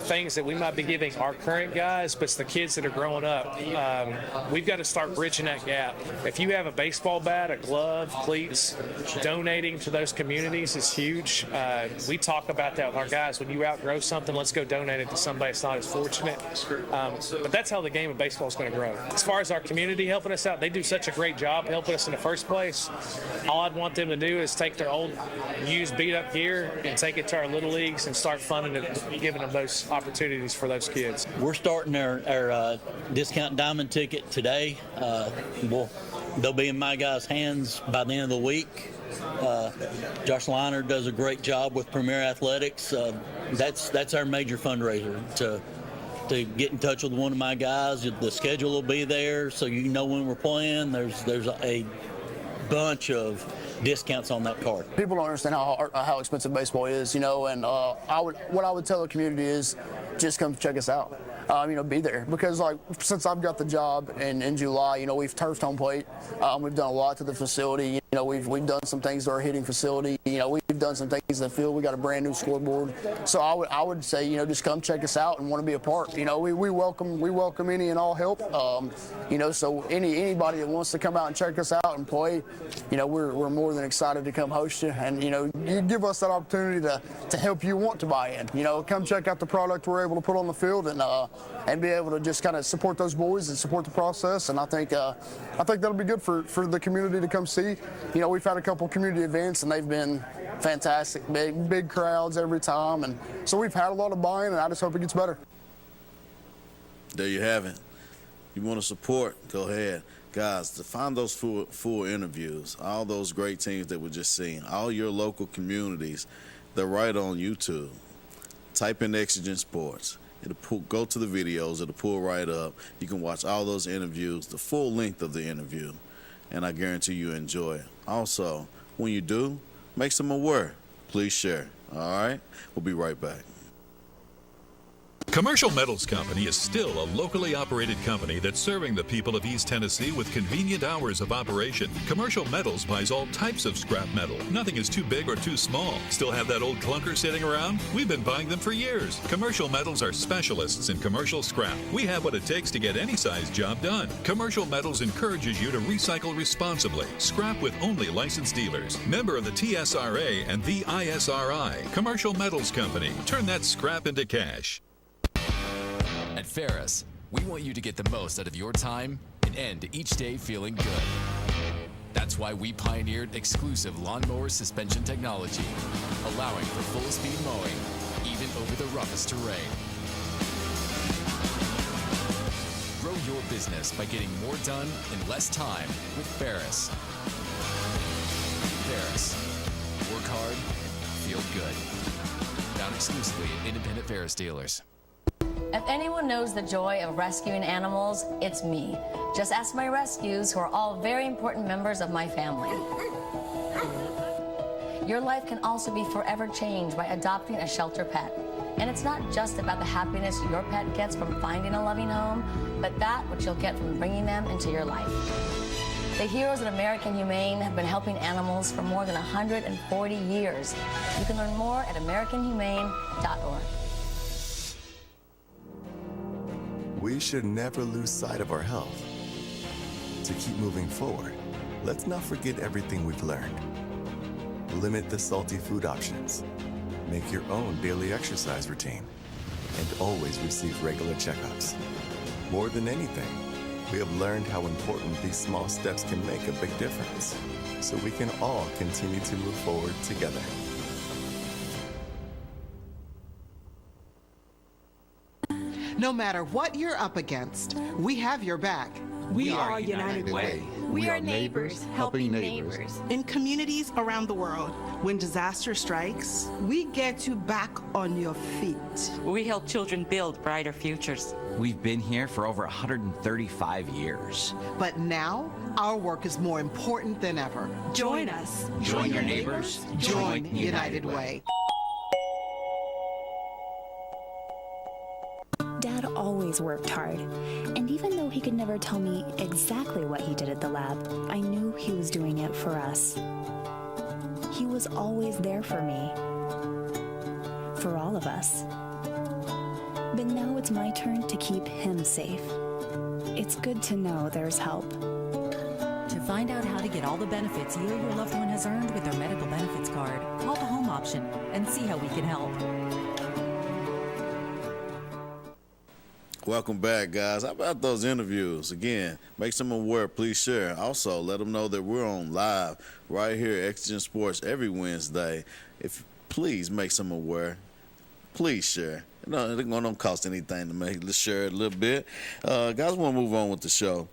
things that we might be giving our current guys, but it's the kids that are growing up. We've got to start bridging that gap. If you have a baseball bat, a glove, cleats, donating to those communities is huge. We talk about that with our guys. When you outgrow something, let's go donate it to somebody that's not as fortunate. But that's how the game of baseball is going to grow. As far as our community helping us out, they do such a great job helping us in the first place. All I'd want them to do is take their old used beat-up gear and take it to our little leagues and start funding it, giving them those opportunities for those kids. We're starting our discount diamond ticket today. They'll be in my guys' hands by the end of the week. Josh Liner does a great job with Premier Athletics. That's our major fundraiser to get in touch with one of my guys. The schedule will be there, so you know when we're playing. There's a bunch of discounts on that card. People don't understand how expensive baseball is, and what I would tell the community is just come check us out. Be there, because since I've got the job in July, we've turfed home plate. We've done a lot to the facility. We've done some things to our hitting facility. We've done some things in the field. We got a brand new scoreboard. So I would say, just come check us out and want to be a part. We welcome any and all help. So anybody that wants to come out and check us out and play, we're more than excited to come host you. And you give us that opportunity to help you want to buy in. Come check out the product we're able to put on the field and be able to just kind of support those boys and support the process. And I think that'll be good for the community to come see. We've had a couple community events and they've been fantastic, big crowds every time, and so we've had a lot of buy-in, and I just hope it gets better. There you have it. You want to support, go ahead. Guys, to find those full interviews, all those great teams that we're just seeing, all your local communities, they're right on YouTube. Type in Exigent Sports. Go to the videos, it'll pull right up. You can watch all those interviews, the full length of the interview, and I guarantee you enjoy it. Also, when you do, make some aware. Please share. All right? We'll be right back. Commercial Metals Company is still a locally operated company that's serving the people of East Tennessee with convenient hours of operation. Commercial Metals buys all types of scrap metal. Nothing is too big or too small. Still have that old clunker sitting around? We've been buying them for years. Commercial Metals are specialists in commercial scrap. We have what it takes to get any size job done. Commercial Metals encourages you to recycle responsibly. Scrap with only licensed dealers. Member of the TSRA and the ISRI. Commercial Metals Company. Turn that scrap into cash. At Ferris, we want you to get the most out of your time and end each day feeling good. That's why we pioneered exclusive lawnmower suspension technology, allowing for full-speed mowing, even over the roughest terrain. Grow your business by getting more done in less time with Ferris. Ferris. Work hard, feel good. Found exclusively at independent Ferris dealers. If anyone knows the joy of rescuing animals, it's me. Just ask my rescues, who are all very important members of my family. Your life can also be forever changed by adopting a shelter pet. And it's not just about the happiness your pet gets from finding a loving home, but that which you'll get from bringing them into your life. The heroes at American Humane have been helping animals for more than 140 years. You can learn more at AmericanHumane.org. We should never lose sight of our health. To keep moving forward, let's not forget everything we've learned. Limit the salty food options. Make your own daily exercise routine. And always receive regular checkups. More than anything, we have learned how important these small steps can make a big difference, so we can all continue to move forward together. No matter what you're up against, we have your back. We are United Way. We are neighbors helping neighbors. In communities around the world, when disaster strikes, we get you back on your feet. We help children build brighter futures. We've been here for over 135 years. But now, our work is more important than ever. Join us. Join your neighbors. Join United Way. Dad always worked hard, and even though he could never tell me exactly what he did at the lab, I knew he was doing it for us. He was always there for me. For all of us. But now it's my turn to keep him safe. It's good to know there's help. To find out how to get all the benefits you or your loved one has earned with their medical benefits card, call the home option and see how we can help. Welcome back, guys. How about those interviews? Again, make them aware. Please share. Also, let them know that we're on live right here at Exigent Sports every Wednesday. If please make them aware. Please share. No, it don't cost anything to make. Let's share it a little bit. Guys, want to move on with the show.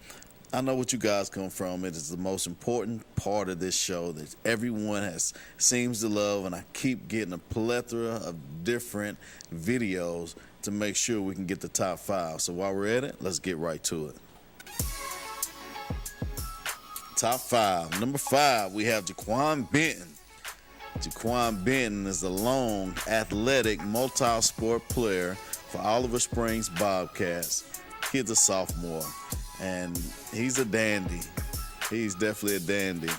I know what you guys come from. It is the most important part of this show that everyone seems to love, and I keep getting a plethora of different videos to make sure we can get the top 5. So while we're at it, let's get right to it. Top 5. Number 5, we have Jaquan Benton. Jaquan Benton is a long, athletic, multi-sport player for Oliver Springs Bobcats. Kid's a sophomore, and he's a dandy. He's definitely a dandy.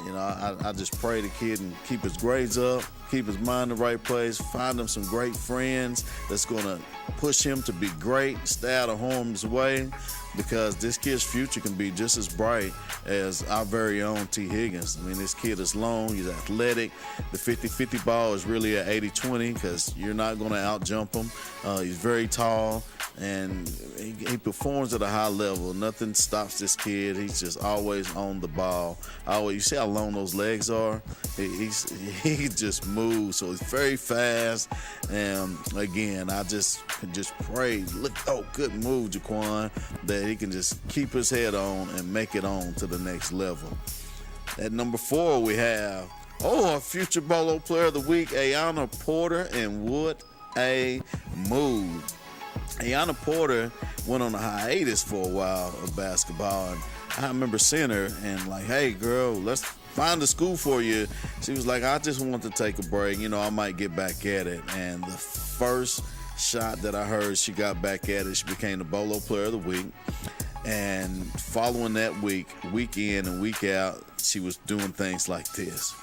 You know, I just pray the kid and keep his grades up, keep his mind in the right place, find him some great friends that's going to push him to be great, stay out of harm's way, because this kid's future can be just as bright as our very own T. Higgins. I mean, this kid is long, he's athletic. The 50-50 ball is really at 80-20 because you're not going to out-jump him. He's very tall, and he performs at a high level. Nothing stops this kid. He's just always on the ball. You see how long those legs are? He just moves, so he's very fast. And again, I just pray, good move, Jaquan, that he can just keep his head on and make it on to the next level. At number 4, we have a future Bolo Player of the Week, Ayanna Porter, and what a move. Ayanna Porter went on a hiatus for a while of basketball, and I remember seeing her and like, hey, girl, let's find a school for you. She was like, I just want to take a break. You know, I might get back at it. And the first shot that I heard she got back at it, she became the Bolo Player of the Week. And following that week in and week out, she was doing things like this.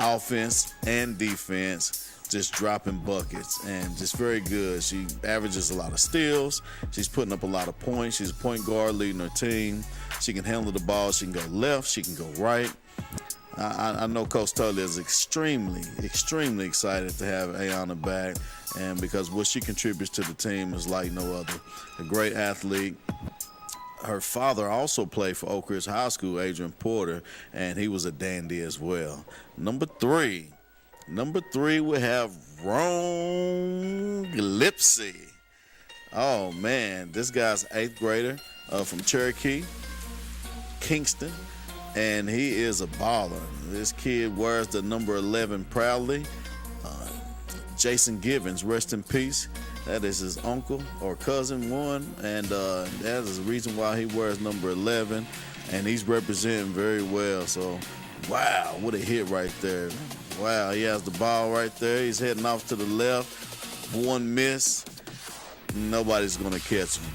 Offense and defense, just dropping buckets, and just very good. She averages a lot of steals. She's putting up a lot of points. She's a point guard leading her team. She can handle the ball. She can go left. She can go right. I know Coach Tully is extremely, extremely excited to have Ayanna back, and because what she contributes to the team is like no other. A great athlete. Her father also played for Oak Ridge High School, Adrian Porter, and he was a dandy as well. Number 3, we have Rome Gillespie. Oh, man, this guy's 8th grader from Cherokee, Kingston, and he is a baller. This kid wears the number 11 proudly. Jason Givens, rest in peace. That is his uncle or cousin, one, and that is the reason why he wears number 11, and he's representing very well. So, wow, what a hit right there. Wow, he has the ball right there. He's heading off to the left. One miss. Nobody's going to catch him.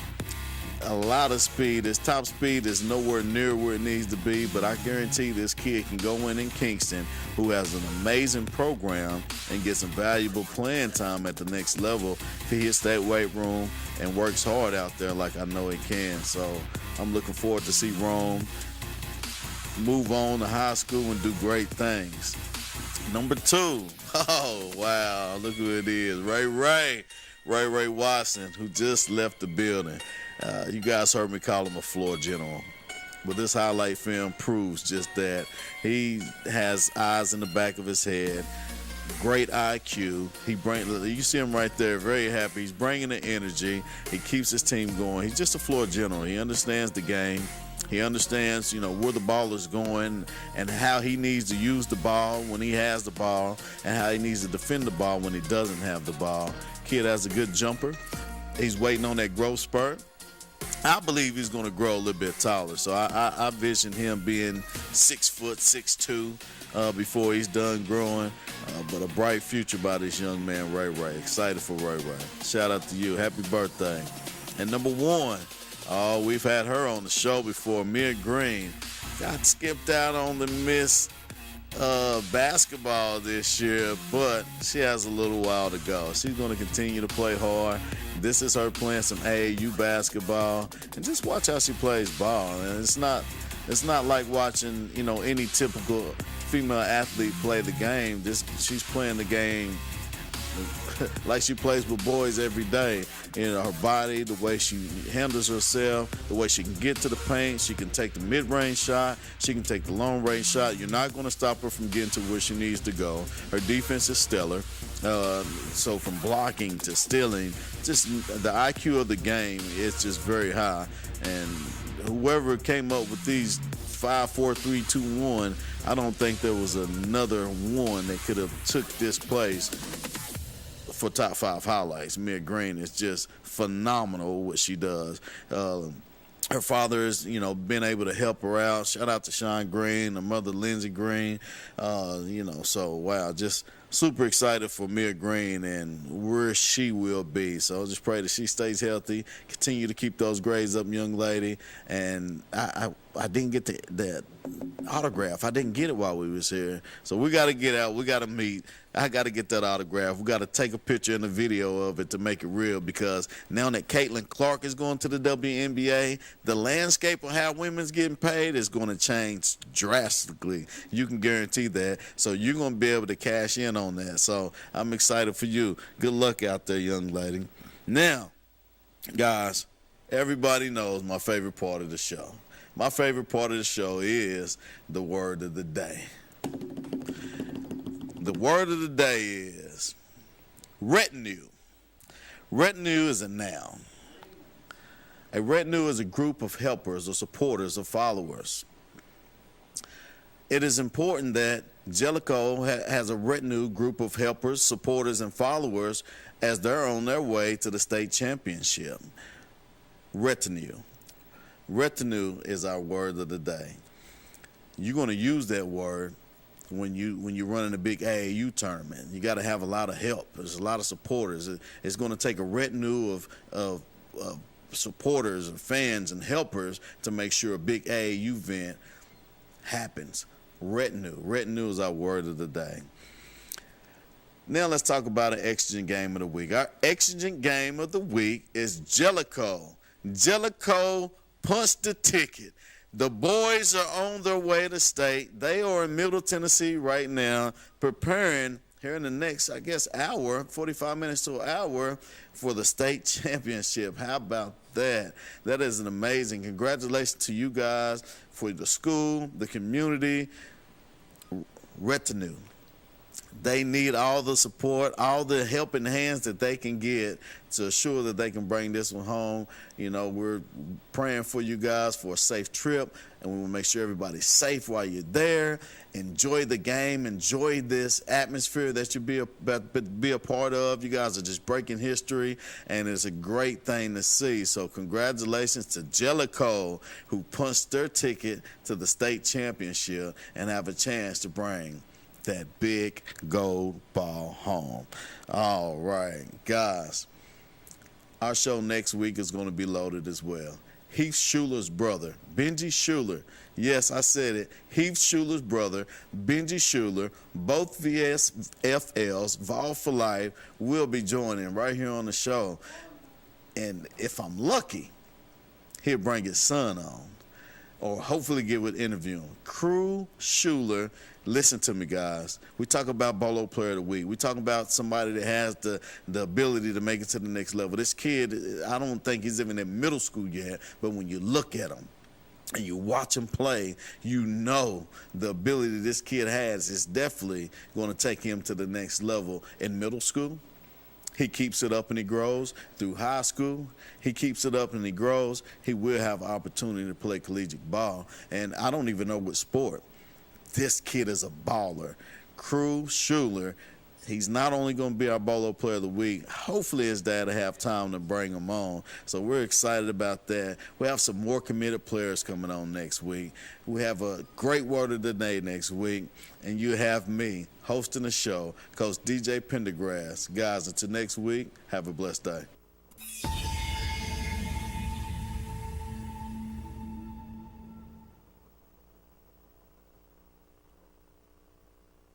A lot of speed. His top speed is nowhere near where it needs to be, but I guarantee this kid can go in Kingston, who has an amazing program, and get some valuable playing time at the next level if he hits that weight room and works hard out there like I know he can. So I'm looking forward to see Rome move on to high school and do great things. Number 2. Oh, wow. Look who it is. Ray Watson, who just left the building. You guys heard me call him a floor general. But this highlight film proves just that. He has eyes in the back of his head. Great IQ. You see him right there, very happy. He's bringing the energy. He keeps his team going. He's just a floor general. He understands the game. He understands, where the ball is going and how he needs to use the ball when he has the ball and how he needs to defend the ball when he doesn't have the ball. Kid has a good jumper. He's waiting on that growth spurt. I believe he's going to grow a little bit taller. So I vision him being 6 foot, 6'2", before he's done growing. But a bright future by this young man, Ray. Excited for Ray. Shout out to you. Happy birthday. And number 1, we've had her on the show before, Mia Green. Got skipped out on the Miss basketball this year, but she has a little while to go. She's going to continue to play hard. This is her playing some AAU basketball, and just watch how she plays ball. And it's not like watching, any typical female athlete play the game. She's playing the game like she plays with boys every day. Her body, the way she handles herself, the way she can get to the paint. She can take the mid-range shot. She can take the long-range shot. You're not going to stop her from getting to where she needs to go. Her defense is stellar. So from blocking to stealing, just the IQ of the game is just very high. And whoever came up with these 5, 4, 3, 2, 1, I don't think there was another one that could have took this place for top 5 highlights. Mia Green is just phenomenal what she does. Her father has, been able to help her out. Shout out to Sean Green, her mother Lindsey Green. So wow, just super excited for Mia Green and where she will be. So I just pray that she stays healthy, continue to keep those grades up, young lady. And I didn't get that autograph. I didn't get it while we was here. So we got to get out. We got to meet. I got to get that autograph. We got to take a picture and a video of it to make it real, because now that Caitlin Clark is going to the WNBA, the landscape of how women's getting paid is going to change drastically. You can guarantee that. So you're going to be able to cash in on that. So I'm excited for you. Good luck out there, young lady. Now, guys, everybody knows my favorite part of the show. My favorite part of the show is the word of the day. The word of the day is retinue. Retinue is a noun. A retinue is a group of helpers or supporters or followers. It is important that Jellicoe has a retinue group of helpers, supporters, and followers as they're on their way to the state championship. Retinue. Retinue is our word of the day. You're going to use that word when you're running a big AAU tournament. You got to have a lot of help. There's a lot of supporters. It's going to take a retinue of supporters and fans and helpers to make sure a big AAU event happens. Retinue is our word of the day. Now let's talk about an exigent game of the week. Our exigent game of the week is Jellicoe. Jellicoe punched the ticket. The boys are on their way to state. They are in Middle Tennessee right now, preparing here in the next, hour, 45 minutes to an hour for the state championship. How about that? That is an amazing. Congratulations to you guys, for the school, the community, retinue. They need all the support, all the helping hands that they can get to assure that they can bring this one home. We're praying for you guys for a safe trip, and we will make sure everybody's safe while you're there. Enjoy the game. Enjoy this atmosphere that you be a part of. You guys are just breaking history, and it's a great thing to see. So congratulations to Jellicoe, who punched their ticket to the state championship and have a chance to bring that big gold ball home. All right, guys, our show next week is going to be loaded as well. Heath Schuler's brother, Benji Schuler. Yes, I said it. Heath Schuler's brother, Benji Schuler, both VSFLs, Vol for Life, will be joining right here on the show. And if I'm lucky, he'll bring his son on, or hopefully get with interview him. Crew Schuler. Listen to me, guys. We talk about Bolo Player of the Week. We talk about somebody that has the ability to make it to the next level. This kid, I don't think he's even in middle school yet, but when you look at him and you watch him play, you know the ability this kid has is definitely going to take him to the next level in middle school. He keeps it up and he grows. Through high school, he keeps it up and he grows. He will have an opportunity to play collegiate ball. And I don't even know what sport. This kid is a baller. Crew Schuler, he's not only going to be our Bolo Player of the Week, hopefully his dad will have time to bring him on. So we're excited about that. We have some more committed players coming on next week. We have a great word of the day next week. And you have me hosting the show, Coach DJ Pendergrass. Guys, until next week, have a blessed day.